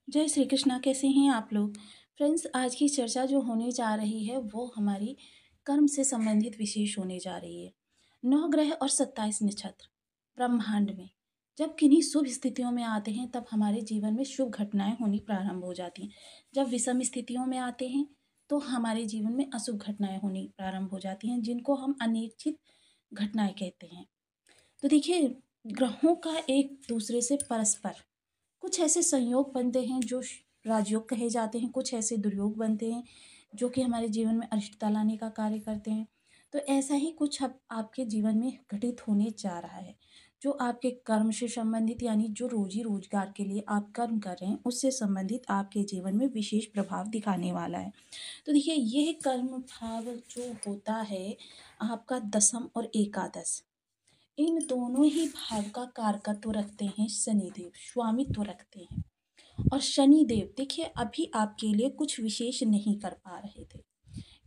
जय श्री कृष्णा। कैसे हैं आप लोग? फ्रेंड्स, आज की चर्चा जो होने जा रही है वो हमारी कर्म से संबंधित विशेष होने जा रही है। 9 ग्रह और 27 नक्षत्र ब्रह्मांड में जब किन्हीं शुभ स्थितियों में आते हैं तब हमारे जीवन में शुभ घटनाएं होनी प्रारंभ हो जाती हैं। जब विषम स्थितियों में आते हैं तो हमारे जीवन में अशुभ घटनाएं होनी प्रारंभ हो जाती हैं, जिनको हम अनिश्चित घटनाएं कहते हैं। तो देखिए, ग्रहों का एक दूसरे से परस्पर कुछ ऐसे संयोग बनते हैं जो राजयोग कहे जाते हैं, कुछ ऐसे दुर्योग बनते हैं जो कि हमारे जीवन में अनिष्टता लाने का कार्य करते हैं। तो ऐसा ही कुछ अब आपके जीवन में घटित होने जा रहा है, जो आपके कर्म से संबंधित, यानी जो रोजी रोजगार के लिए आप कर्म कर रहे हैं उससे संबंधित आपके जीवन में विशेष प्रभाव दिखाने वाला है। तो देखिए, यह कर्म भाव जो होता है आपका दसम और एकादश, इन दोनों ही भाव का कारकत्व रखते हैं शनिदेव, स्वामित्व रखते हैं। और शनिदेव देखिए अभी आपके लिए कुछ विशेष नहीं कर पा रहे थे,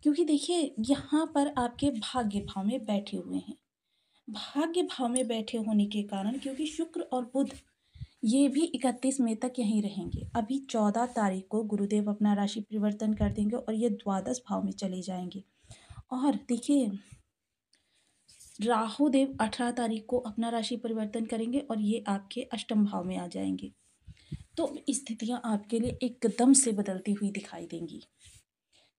क्योंकि देखिए यहाँ पर आपके भाग्य भाव में बैठे हुए हैं। भाग्य भाव में बैठे होने के कारण, क्योंकि शुक्र और बुध ये भी 31 मई तक यहीं रहेंगे। अभी 14 तारीख को गुरुदेव अपना राशि परिवर्तन कर देंगे और ये द्वादश भाव में चले जाएंगे। और देखिए, राहु देव 18 तारीख को अपना राशि परिवर्तन करेंगे और ये आपके अष्टम भाव में आ जाएंगे। तो स्थितियां आपके लिए एकदम से बदलती हुई दिखाई देंगी।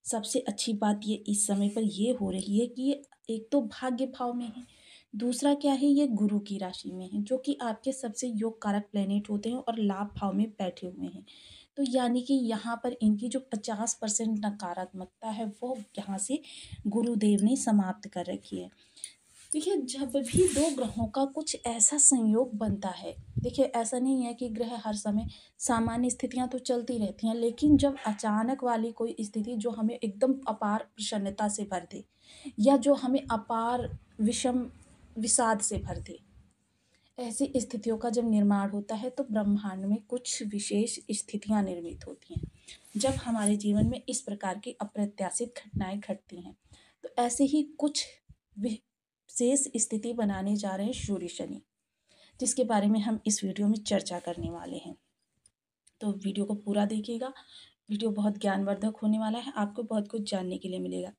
सबसे अच्छी बात ये इस समय पर ये हो रही है कि ये एक तो भाग्य भाव में है, दूसरा क्या है, ये गुरु की राशि में है, जो कि आपके सबसे योग कारक प्लेनेट होते हैं और लाभ भाव में बैठे हुए हैं। तो यानी कि यहाँ पर इनकी जो 50% नकारात्मकता है वो यहाँ से गुरुदेव ने समाप्त कर रखी है। देखिए, जब भी दो ग्रहों का कुछ ऐसा संयोग बनता है, देखिए ऐसा नहीं है कि ग्रह हर समय, सामान्य स्थितियां तो चलती रहती हैं, लेकिन जब अचानक वाली कोई स्थिति जो हमें एकदम अपार प्रसन्नता से भर दे या जो हमें अपार विषम विषाद से भर दे, ऐसी स्थितियों का जब निर्माण होता है तो ब्रह्मांड में कुछ विशेष स्थितियां निर्मित होती हैं। जब हमारे जीवन में इस प्रकार की अप्रत्याशित घटनाएं घटती हैं तो ऐसे ही कुछ विशेष स्थिति बनाने जा रहे हैं सूर्य शनि, जिसके बारे में हम इस वीडियो में चर्चा करने वाले हैं। तो वीडियो को पूरा देखिएगा। वीडियो बहुत ज्ञानवर्धक होने वाला है, आपको बहुत कुछ जानने के लिए मिलेगा।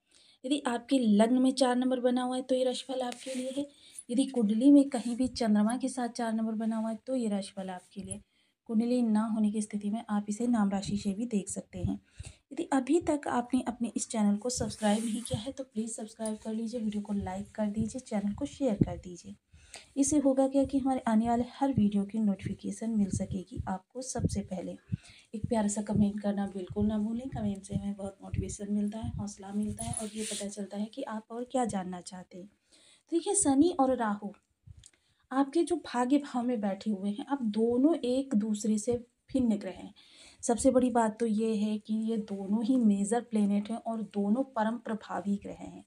यदि आपके लग्न में 4 नंबर बना हुआ है तो ये राशिफल आपके लिए है। यदि कुंडली में कहीं भी चंद्रमा के साथ 4 नंबर बना हुआ है तो ये राशिफल आपके लिए। कुंडली ना होने की स्थिति में आप इसे नाम राशि से भी देख सकते हैं। यदि अभी तक आपने अपने इस चैनल को सब्सक्राइब नहीं किया है तो प्लीज़ सब्सक्राइब कर लीजिए, वीडियो को लाइक कर दीजिए, चैनल को शेयर कर दीजिए। इससे होगा क्या कि हमारे आने वाले हर वीडियो की नोटिफिकेशन मिल सकेगी आपको सबसे पहले। एक प्यारा सा कमेंट करना बिल्कुल ना भूलें। कमेंट से हमें बहुत मोटिवेशन मिलता है, हौसला मिलता है और ये पता चलता है कि आप और क्या जानना चाहते हैं। तो देखिए, शनि और राहु आपके जो भाग्य भाव में बैठे हुए हैं, अब दोनों एक दूसरे से भिन्न ग्रह हैं। सबसे बड़ी बात तो ये है कि ये दोनों ही मेजर प्लेनेट हैं और दोनों परम प्रभावी ग्रह हैं।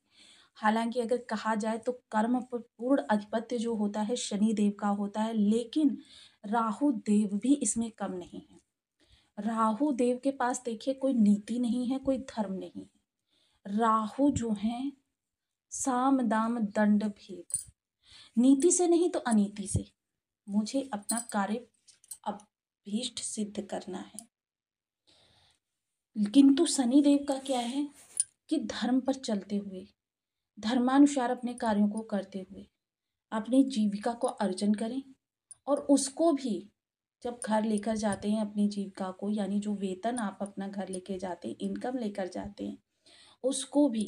हालांकि अगर कहा जाए तो कर्म पर पूर्ण अधिपत्य जो होता है शनि देव का होता है, लेकिन राहु देव भी इसमें कम नहीं है। राहु देव के पास देखिए कोई नीति नहीं है, कोई धर्म नहीं है। राहु जो है साम दाम दंड भेद, नीति से नहीं तो अनीति से मुझे अपना कार्य अभीष्ट सिद्ध करना है। किंतु शनि देव का क्या है कि धर्म पर चलते हुए, धर्मानुसार अपने कार्यों को करते हुए अपनी जीविका को अर्जन करें और उसको भी जब घर लेकर जाते हैं अपनी जीविका को, यानी जो वेतन आप अपना घर लेके जाते हैं, इनकम लेकर जाते हैं, उसको भी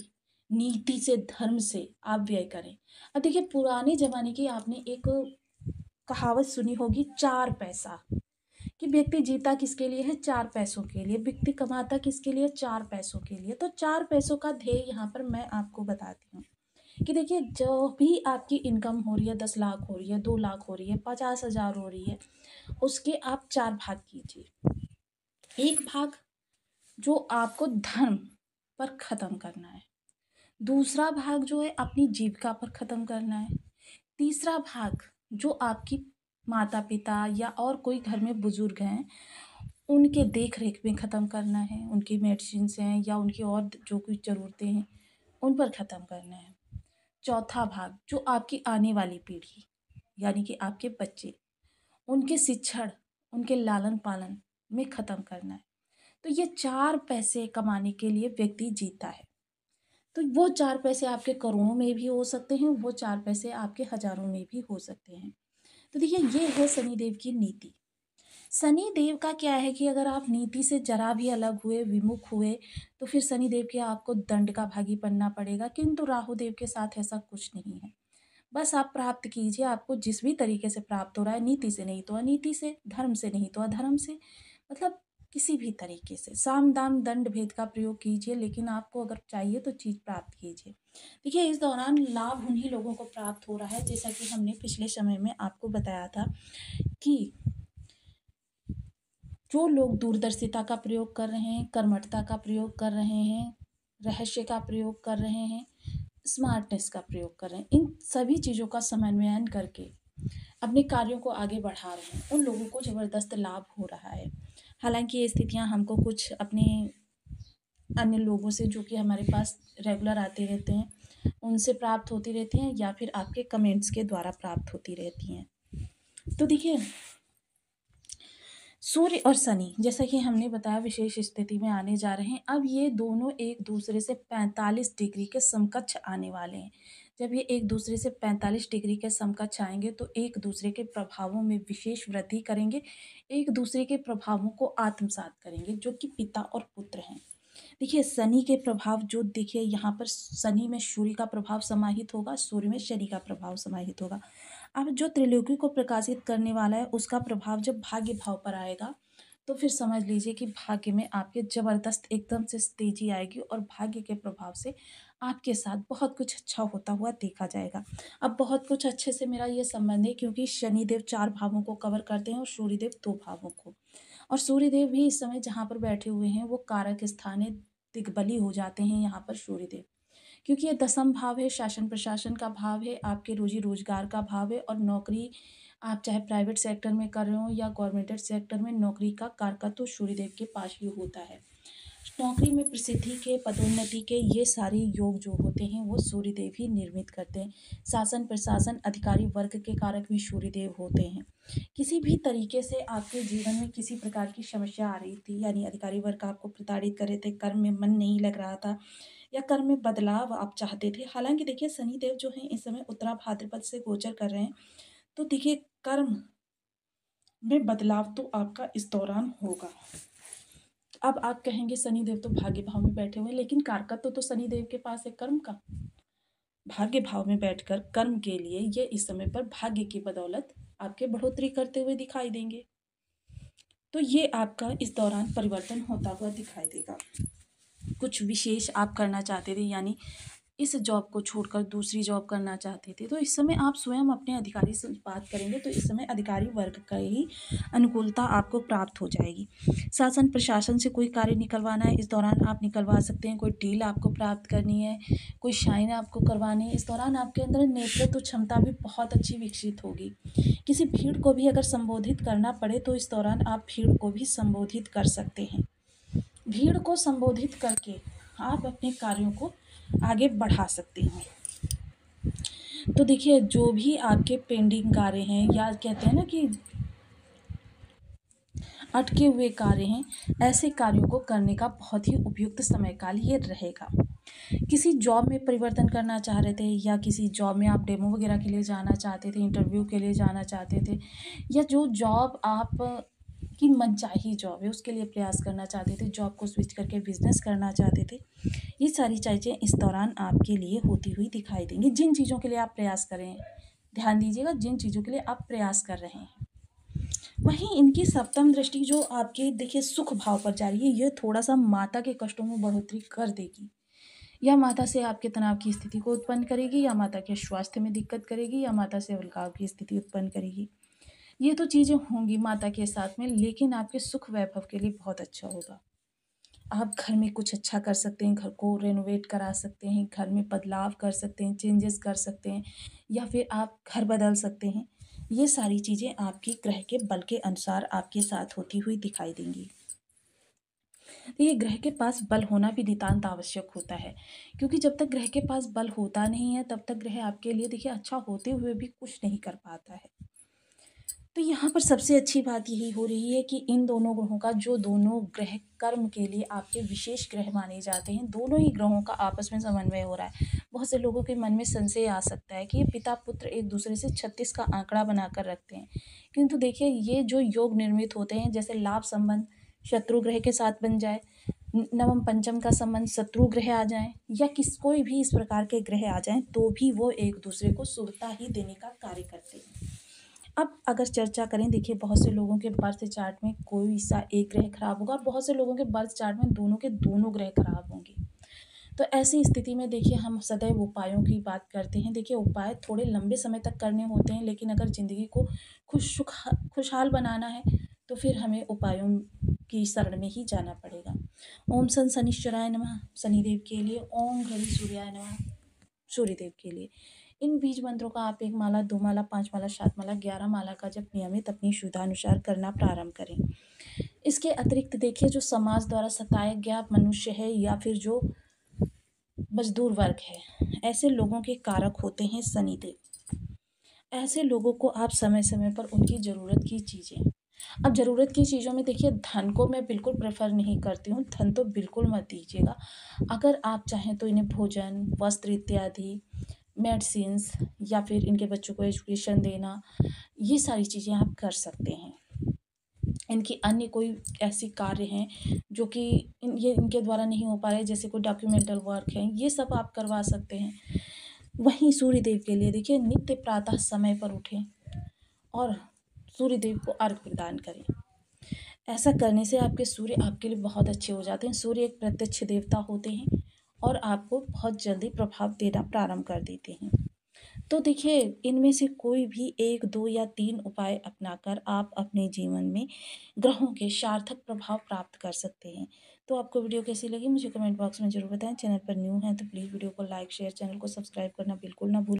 नीति से, धर्म से आप व्यय करें। अब देखिए, पुराने जमाने की आपने एक कहावत सुनी होगी, 4 पैसा, कि व्यक्ति जीता किसके लिए है, 4 पैसों के लिए। व्यक्ति कमाता किसके लिए, 4 पैसों के लिए। तो 4 पैसों का ध्येय यहाँ पर मैं आपको बताती हूँ कि देखिए, जो भी आपकी इनकम हो रही है, 10 लाख हो रही है, 2 लाख हो रही है, 50,000 हो रही है, उसके आप 4 भाग कीजिए। एक भाग जो आपको धर्म पर ख़त्म करना है, दूसरा भाग जो है अपनी जीविका पर ख़त्म करना है, तीसरा भाग जो आपकी माता पिता या और कोई घर में बुजुर्ग हैं उनके देख रेख में ख़त्म करना है, उनकी मेडिसिन हैं या उनकी और जो कुछ ज़रूरतें हैं उन पर ख़त्म करना है। चौथा भाग जो आपकी आने वाली पीढ़ी, यानी कि आपके बच्चे, उनके शिक्षण, उनके लालन पालन, में ख़त्म करना है। तो ये 4 पैसे कमाने के लिए व्यक्ति जीता है। तो वो 4 पैसे आपके करोड़ों में भी हो सकते हैं, वो 4 पैसे आपके हज़ारों में भी हो सकते हैं। तो देखिए ये है शनिदेव की नीति। शनिदेव का क्या है कि अगर आप नीति से ज़रा भी अलग हुए, विमुख हुए, तो फिर शनिदेव के आपको दंड का भागी बनना पड़ेगा, किंतु राहु देव के साथ ऐसा कुछ नहीं है। बस आप प्राप्त कीजिए, आपको जिस भी तरीके से प्राप्त हो रहा है, नीति से नहीं तो अनीति से, धर्म से नहीं तो अधर्म से, मतलब किसी भी तरीके से साम दाम दंड भेद का प्रयोग कीजिए, लेकिन आपको अगर चाहिए तो चीज़ प्राप्त कीजिए। देखिए इस दौरान लाभ उन्हीं लोगों को प्राप्त हो रहा है, जैसा कि हमने पिछले समय में आपको बताया था कि जो लोग दूरदर्शिता का प्रयोग कर रहे हैं, कर्मठता का प्रयोग कर रहे हैं, रहस्य का प्रयोग कर रहे हैं, स्मार्टनेस का प्रयोग कर रहे हैं, इन सभी चीज़ों का समन्वयन करके अपने कार्यों को आगे बढ़ा रहे हैं, उन लोगों को ज़बरदस्त लाभ हो रहा है। हालाँकि ये स्थितियाँ हमको कुछ अपने अन्य लोगों से जो कि हमारे पास रेगुलर आते रहते हैं, उनसे प्राप्त होती रहती हैं या फिर आपके कमेंट्स के द्वारा प्राप्त होती रहती हैं। तो देखिए सूर्य और शनि जैसा कि हमने बताया विशेष स्थिति में आने जा रहे हैं। अब ये दोनों एक दूसरे से 45 डिग्री के समकक्ष आने वाले हैं। जब ये एक दूसरे से 45 डिग्री के समकक्ष आएँगे तो एक दूसरे के प्रभावों में विशेष वृद्धि करेंगे, एक दूसरे के प्रभावों को आत्मसात करेंगे, जो कि पिता और पुत्र हैं। देखिए शनि के प्रभाव जो देखिए यहाँ पर शनि में सूर्य का प्रभाव समाहित होगा, सूर्य में शनि का प्रभाव समाहित होगा। अब जो त्रिलोकी को प्रकाशित करने वाला है उसका प्रभाव जब भाग्य भाव पर आएगा तो फिर समझ लीजिए कि भाग्य में आपके ज़बरदस्त एकदम से तेजी आएगी और भाग्य के प्रभाव से आपके साथ बहुत कुछ अच्छा होता हुआ देखा जाएगा। अब बहुत कुछ अच्छे से मेरा ये संबंध है क्योंकि शनिदेव 4 भावों को कवर करते हैं और सूर्यदेव 2 भावों को। और सूर्यदेव भी इस समय जहाँ पर बैठे हुए हैं वो कारक स्थान है, दिग्बली हो जाते हैं यहाँ पर सूर्यदेव। क्योंकि ये दसम भाव है, शासन प्रशासन का भाव है, आपके रोजी रोजगार का भाव है और नौकरी आप चाहे प्राइवेट सेक्टर में कर रहे हो या गवर्नमेंट सेक्टर में, नौकरी का कारकत्व सूर्यदेव के पास ही होता है। नौकरी में प्रसिद्धि के, पदोन्नति के ये सारे योग जो होते हैं वो सूर्यदेव ही निर्मित करते हैं। शासन प्रशासन अधिकारी वर्ग के कारक भी सूर्यदेव होते हैं। किसी भी तरीके से आपके जीवन में किसी प्रकार की समस्या आ रही थी, यानी अधिकारी वर्ग आपको प्रताड़ित कर रहे थे, कर्म में मन नहीं लग रहा था या कर्म में बदलाव आप चाहते थे। हालांकि देखिए शनिदेव जो हैं इस समय उत्तरा भाद्रपद से गोचर कर रहे हैं, तो देखिए कर्म में बदलाव तो आपका इस दौरान होगा। अब आप कहेंगे शनिदेव तो भाग्य भाव में बैठे हुए हैं, लेकिन कारकत्व तो शनिदेव के पास है कर्म का। भाग्य भाव में बैठकर कर्म के लिए ये इस समय पर भाग्य की बदौलत आपके बढ़ोतरी करते हुए दिखाई देंगे। तो ये आपका इस दौरान परिवर्तन होता हुआ दिखाई देगा। कुछ विशेष आप करना चाहते थे, यानी इस जॉब को छोड़कर दूसरी जॉब करना चाहते थे, तो इस समय आप स्वयं अपने अधिकारी से बात करेंगे तो इस समय अधिकारी वर्ग का ही अनुकूलता आपको प्राप्त हो जाएगी। शासन प्रशासन से कोई कार्य निकलवाना है इस दौरान आप निकलवा सकते हैं। कोई डील आपको प्राप्त करनी है, कोई शाइन आपको करवानी है, इस दौरान आपके अंदर नेतृत्व क्षमता भी बहुत अच्छी विकसित होगी। किसी भीड़ को भी अगर संबोधित करना पड़े तो इस दौरान आप भीड़ को भी संबोधित कर सकते हैं। भीड़ को संबोधित करके आप अपने कार्यों को आगे बढ़ा सकते हैं। तो देखिए जो भी आपके पेंडिंग कार्य हैं या कहते हैं ना कि अटके हुए कार्य हैं, ऐसे कार्यों को करने का बहुत ही उपयुक्त समय काल ये रहेगा। किसी जॉब में परिवर्तन करना चाह रहे थे या किसी जॉब में आप डेमो वगैरह के लिए जाना चाहते थे, इंटरव्यू के लिए जाना चाहते थे, या जो जॉब आप की मनचाही जॉब है उसके लिए प्रयास करना चाहते थे, जॉब को स्विच करके बिजनेस करना चाहते थे, ये सारी चीज़ें इस दौरान आपके लिए होती हुई दिखाई देंगी। जिन चीज़ों के लिए आप प्रयास करें, ध्यान दीजिएगा, जिन चीज़ों के लिए आप प्रयास कर रहे हैं, वहीं इनकी सप्तम दृष्टि जो आपके देखिए सुख भाव पर जा रही है, ये थोड़ा सा माता के कष्टों में बढ़ोतरी कर देगी, या माता से आपके तनाव की स्थिति को उत्पन्न करेगी, या माता के स्वास्थ्य में दिक्कत करेगी, या माता से अलगाव की स्थिति उत्पन्न करेगी। ये तो चीज़ें होंगी माता के साथ में, लेकिन आपके सुख वैभव के लिए बहुत अच्छा होगा। आप घर में कुछ अच्छा कर सकते हैं, घर को रेनोवेट करा सकते हैं, घर में बदलाव कर सकते हैं, चेंजेस कर सकते हैं, या फिर आप घर बदल सकते हैं। ये सारी चीज़ें आपकी ग्रह के बल के अनुसार आपके साथ होती हुई दिखाई देंगी। देखिए ग्रह के पास बल होना भी नितांत आवश्यक होता है, क्योंकि जब तक ग्रह के पास बल होता नहीं है तब तक ग्रह आपके लिए देखिए अच्छा होते हुए भी कुछ नहीं कर पाता है। तो यहाँ पर सबसे अच्छी बात यही हो रही है कि इन दोनों ग्रहों का जो दोनों ग्रह कर्म के लिए आपके विशेष ग्रह माने जाते हैं, दोनों ही ग्रहों का आपस में समन्वय हो रहा है। बहुत से लोगों के मन में संशय आ सकता है कि ये पिता-पुत्र एक दूसरे से 36 का आंकड़ा बनाकर रखते हैं। किंतु देखिए ये जो योग निर्मित होते हैं, जैसे लाभ संबंध शत्रु ग्रह के साथ बन जाए, नवम पंचम का संबंध शत्रु ग्रह आ जाए या कोई भी इस प्रकार के ग्रह आ जाएँ, तो भी वो एक दूसरे को शुभता ही देने का कार्य करते हैं। अब अगर चर्चा करें, देखिए बहुत से लोगों के बर्थ चार्ट में कोई सा एक ग्रह खराब होगा और बहुत से लोगों के बर्थ चार्ट में दोनों के दोनों ग्रह खराब होंगे। तो ऐसी स्थिति में देखिए हम सदैव उपायों की बात करते हैं। देखिए उपाय थोड़े लंबे समय तक करने होते हैं, लेकिन अगर ज़िंदगी को खुशहाल बनाना है तो फिर हमें उपायों की शरण में ही जाना पड़ेगा। ओम सन शनिश्चराय नमः शनिदेव के लिए, ओम घड़ी सूर्याय नमः सूर्यदेव के लिए। इन बीज मंत्रों का आप 1 माला, 2 माला, 5 माला, 7 माला, 11 माला का जप नियमित अपनी सुविधानुसार करना प्रारंभ करें। इसके अतिरिक्त देखिए जो समाज द्वारा सताया गया मनुष्य है या फिर जो मजदूर वर्ग है, ऐसे लोगों के कारक होते हैं शनिदेव। ऐसे लोगों को आप समय-समय पर उनकी ज़रूरत की चीज़ें, अब ज़रूरत की चीज़ों में देखिए धन को मैं बिल्कुल प्रेफ़र नहीं करती हूँ, धन तो बिल्कुल मत दीजिएगा। अगर आप चाहें तो इन्हें भोजन, वस्त्र इत्यादि, मेडिसिन्स या फिर इनके बच्चों को एजुकेशन देना, ये सारी चीज़ें आप कर सकते हैं। इनकी अन्य कोई ऐसी कार्य हैं जो कि इनके द्वारा नहीं हो पा रहे, जैसे कोई डॉक्यूमेंटल वर्क है, ये सब आप करवा सकते हैं। वहीं सूर्यदेव के लिए देखिए नित्य प्रातः समय पर उठें और सूर्यदेव को अर्घ प्रदान करें। ऐसा करने से आपके सूर्य आपके लिए बहुत अच्छे हो जाते हैं। सूर्य एक प्रत्यक्ष देवता होते हैं और आपको बहुत जल्दी प्रभाव देना प्रारंभ कर देते हैं। तो देखिए इनमें से कोई भी 1, 2 या 3 उपाय अपनाकर आप अपने जीवन में ग्रहों के सार्थक प्रभाव प्राप्त कर सकते हैं। तो आपको वीडियो कैसी लगी मुझे कमेंट बॉक्स में ज़रूर बताएं। चैनल पर न्यू हैं तो प्लीज़ वीडियो को लाइक, शेयर, चैनल को सब्सक्राइब करना बिल्कुल ना भूलें।